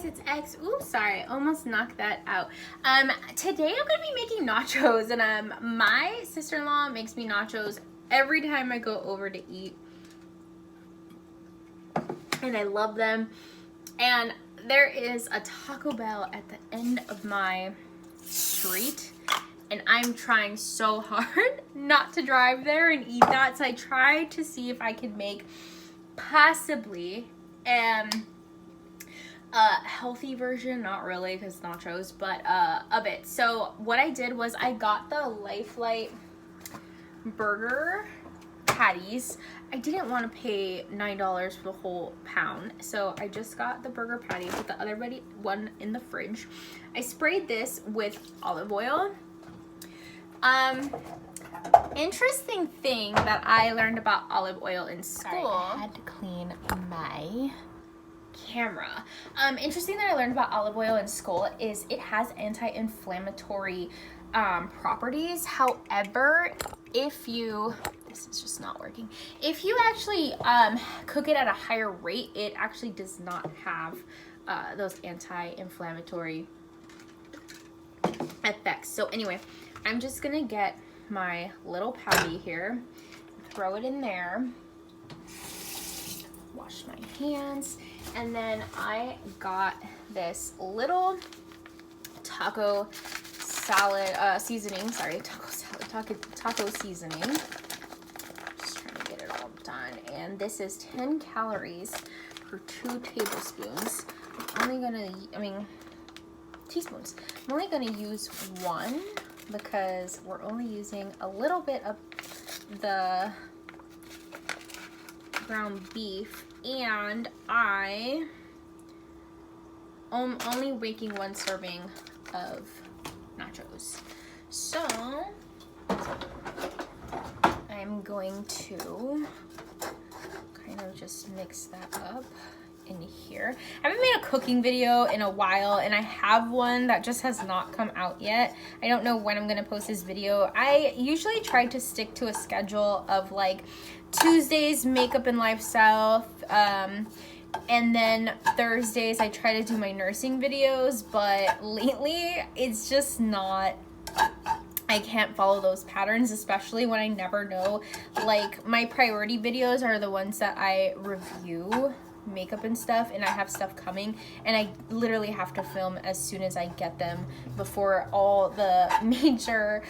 it's X. Ooh, sorry, almost knocked that out. Today I'm gonna be making nachos, and my sister-in-law makes me nachos every time I go over to eat, and I love them. And there is a Taco Bell at the end of my street, and I'm trying so hard not to drive there and eat that. So I tried to see if I could make possibly a healthy version, not really because nachos, but of it. So what I did was I got the Lifelite burger patties. I didn't want to pay $9 for the whole pound, so I just got the burger patty with the other one in the fridge. I sprayed this with olive oil. Interesting thing that I learned about olive oil in school. Sorry, I had to clean my camera. Interesting that I learned about olive oil in school is it has anti-inflammatory properties. However, if you, this is just not working. If you actually cook it at a higher rate, it actually does not have those anti-inflammatory effects. So anyway, I'm just gonna get my little patty here, throw it in there, wash my hands, and then I got this little taco salad seasoning. Sorry, taco seasoning. Just trying to get it all done. And this is 10 calories for 2 tablespoons. I'm only gonna, teaspoons. I'm only gonna use 1 because we're only using a little bit of the ground beef, and I am only making 1 serving of nachos. So I'm going to kind of just mix that up in here. I haven't made a cooking video in a while, and I have one that just has not come out yet. I don't know when I'm gonna post this video. I usually try to stick to a schedule of like Tuesdays makeup and lifestyle, and then Thursdays I try to do my nursing videos, but lately it's just not, I can't follow those patterns, especially when I never know. Like, my priority videos are the ones that I review makeup and stuff, and I have stuff coming, and I literally have to film as soon as I get them before all the major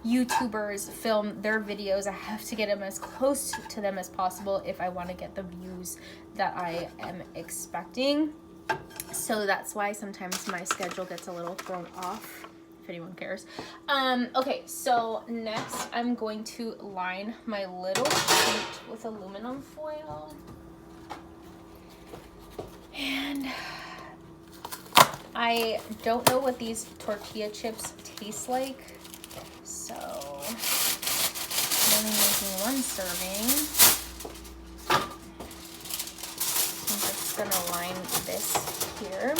YouTubers film their videos. I have to get them as close to them as possible if I want to get the views that I am expecting. So that's why sometimes my schedule gets a little thrown off, if anyone cares. Okay, so next I'm going to line my little sheet with aluminum foil. And I don't know what these tortilla chips taste like, so I'm only making 1 serving. I'm just gonna line this here.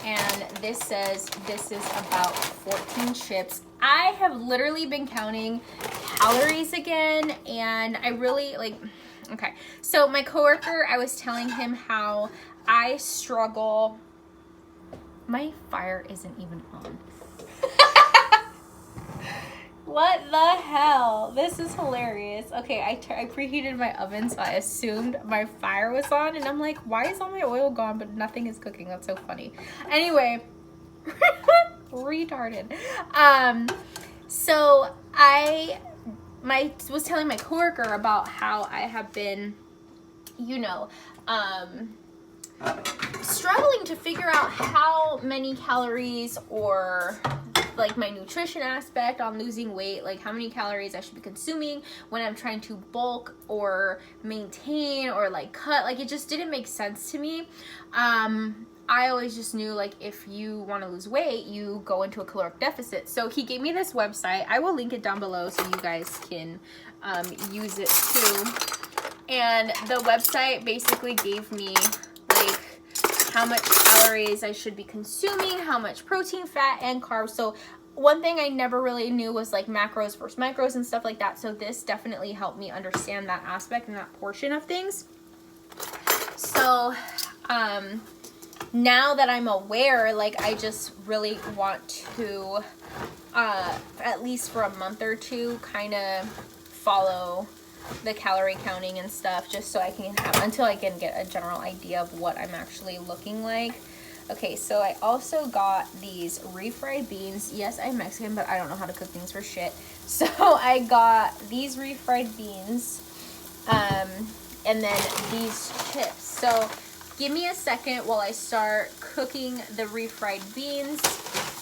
And this says this is about 14 chips. I have literally been counting calories again, and I really okay. So my coworker, I was telling him how I struggle. My fire isn't even on. What the hell? This is hilarious. Okay, I preheated my oven, so I assumed my fire was on, and I'm like, why is all my oil gone but nothing is cooking? That's so funny. Anyway, retarded. So I was telling my coworker about how I have been, struggling to figure out how many calories, or like my nutrition aspect on losing weight, like how many calories I should be consuming when I'm trying to bulk or maintain or like cut. Like, it just didn't make sense to me. I always just knew, like, if you want to lose weight, you go into a caloric deficit. So he gave me this website. I will link it down below so you guys can use it too. And the website basically gave me like how much calories I should be consuming, how much protein, fat, and carbs. So one thing I never really knew was like macros versus micros and stuff like that. So this definitely helped me understand that aspect and that portion of things. So now that I'm aware, like, I just really want to, at least for a month or two, kind of follow the calorie counting and stuff, just so I can have, until I can get a general idea of what I'm actually looking like. Okay, so I also got these refried beans. Yes, I'm Mexican, but I don't know how to cook things for shit. So I got these refried beans, and then these chips. So give me a second while I start cooking the refried beans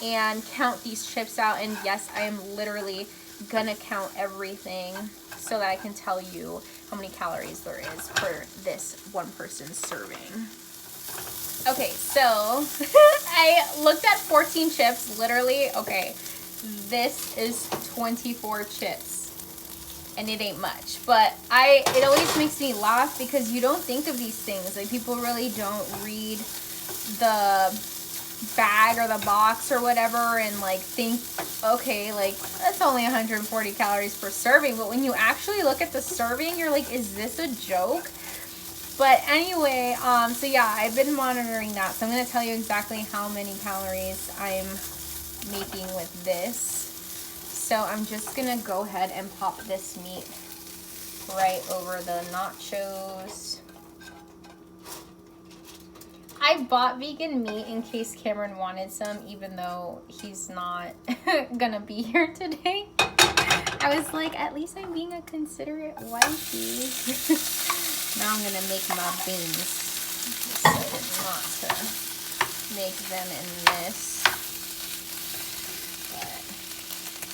and count these chips out. And yes, I am literally gonna count everything so that I can tell you how many calories there is for this one person's serving. Okay, so I looked at 14 chips, literally. Okay, this is 24 chips, and it ain't much. But it always makes me laugh because you don't think of these things. Like, people really don't read the bag or the box or whatever and like think, okay, like that's only 140 calories per serving. But when you actually look at the serving, you're like, is this a joke? But anyway, so yeah, I've been monitoring that. So I'm going to tell you exactly how many calories I'm making with this. So I'm just going to go ahead and pop this meat right over the nachos. I bought vegan meat in case Cameron wanted some, even though he's not gonna be here today. I was like, at least I'm being a considerate wifey. Now I'm gonna make my beans. Decided not to make them in this. But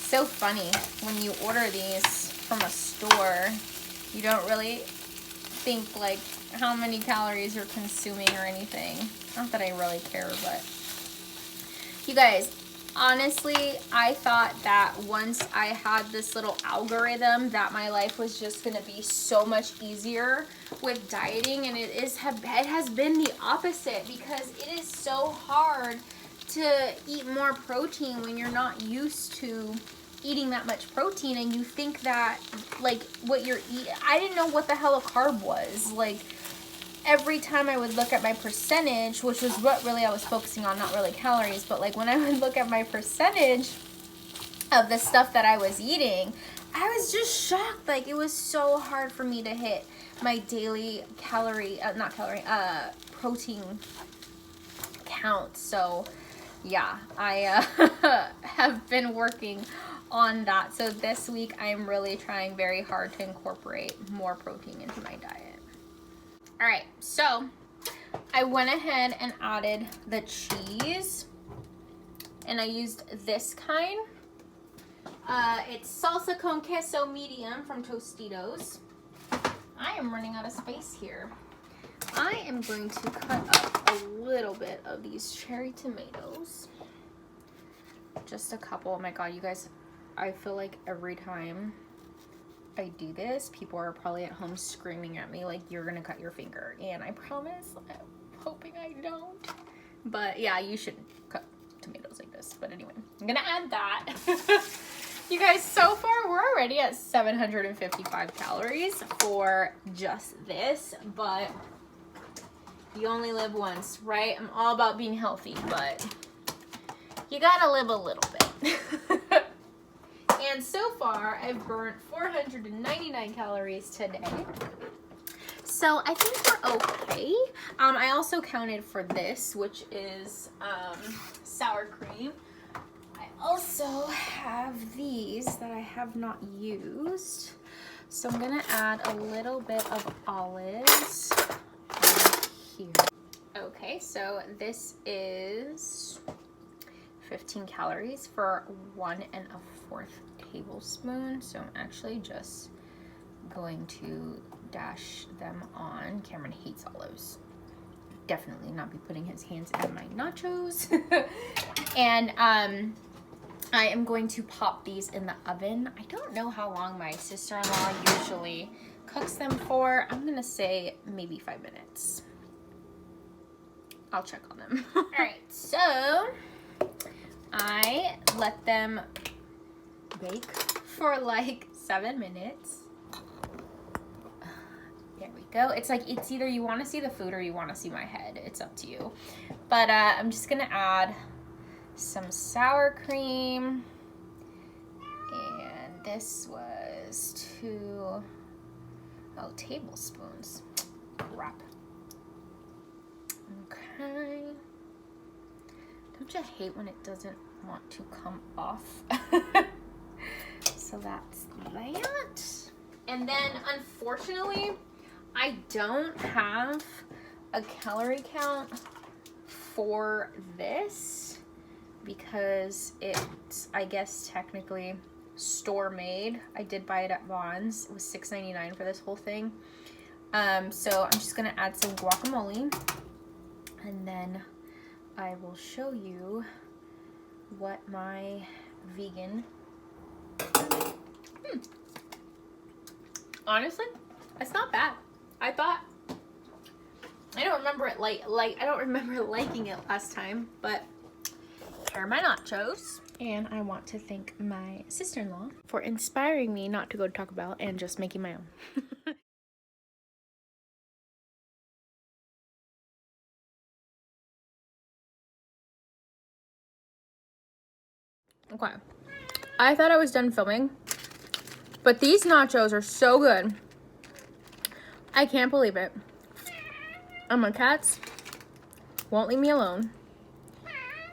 so funny, when you order these from a store, you don't really think like how many calories you're consuming or anything. Not that I really care, but you guys, honestly, I thought that once I had this little algorithm that my life was just gonna be so much easier with dieting, and it has been the opposite, because it is so hard to eat more protein when you're not used to eating that much protein, and you think that like what you're eating, I didn't know what the hell a carb was. Like, every time I would look at my percentage, which was what really I was focusing on, not really calories, but like when I would look at my percentage of the stuff that I was eating, I was just shocked. Like, it was so hard for me to hit my daily protein count. So yeah, I have been working on that. So this week I'm really trying very hard to incorporate more protein into my diet. All right, so I went ahead and added the cheese, and I used this kind. It's salsa con queso medium from Tostitos. I am running out of space here. I am going to cut up a little bit of these cherry tomatoes. Just a couple. Oh my God, you guys, I feel like every time I do this, people are probably at home screaming at me like, you're gonna cut your finger. And I promise, I'm hoping I don't. But yeah, you shouldn't cut tomatoes like this. But anyway, I'm gonna add that. You guys, so far we're already at 755 calories for just this, but you only live once, right? I'm all about being healthy, but you gotta live a little bit. And so far, I've burnt 499 calories today. So I think we're okay. I also counted for this, which is sour cream. I also have these that I have not used. So I'm gonna add a little bit of olives here. Okay, so this is 15 calories for 1 1/4 tablespoon. So I'm actually just going to dash them on. Cameron hates olives. Definitely not be putting his hands in my nachos. And I am going to pop these in the oven. I don't know how long my sister-in-law usually cooks them for. I'm gonna say maybe 5 minutes. I'll check on them. All right, so I let them bake for like 7 minutes. There we go. It's like, it's either you want to see the food or you want to see my head. It's up to you. But I'm just gonna add some sour cream, and this was 2 tablespoons. Crap. Okay. Don't you hate when it doesn't want to come off? So that's that. And then unfortunately, I don't have a calorie count for this because it's, I guess, technically store made. I did buy it at Vaughn's. It was $6.99 for this whole thing. So I'm just gonna add some guacamole, and then I will show you what my vegan. Honestly, it's not bad. I don't remember it I don't remember liking it last time, but here are my nachos. And I want to thank my sister-in-law for inspiring me not to go to Taco Bell and just making my own. Okay, I thought I was done filming, but these nachos are so good. I can't believe it. And my cats won't leave me alone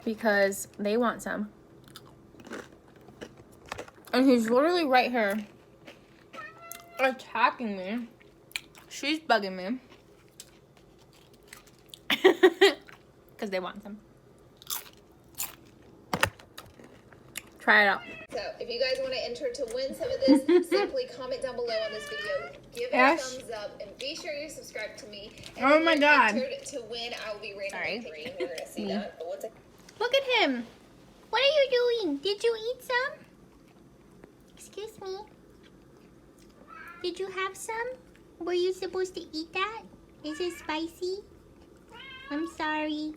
because they want some. And he's literally right here attacking me. She's bugging me because they want some. Try it out. So if you guys want to enter to win some of this, simply comment down below on this video, give it a thumbs up, and be sure you subscribe to me. And oh my God. To win, I will be randomly picking. We're going to see that. But look at him. What are you doing? Did you eat some? Excuse me. Did you have some? Were you supposed to eat that? Is it spicy? I'm sorry.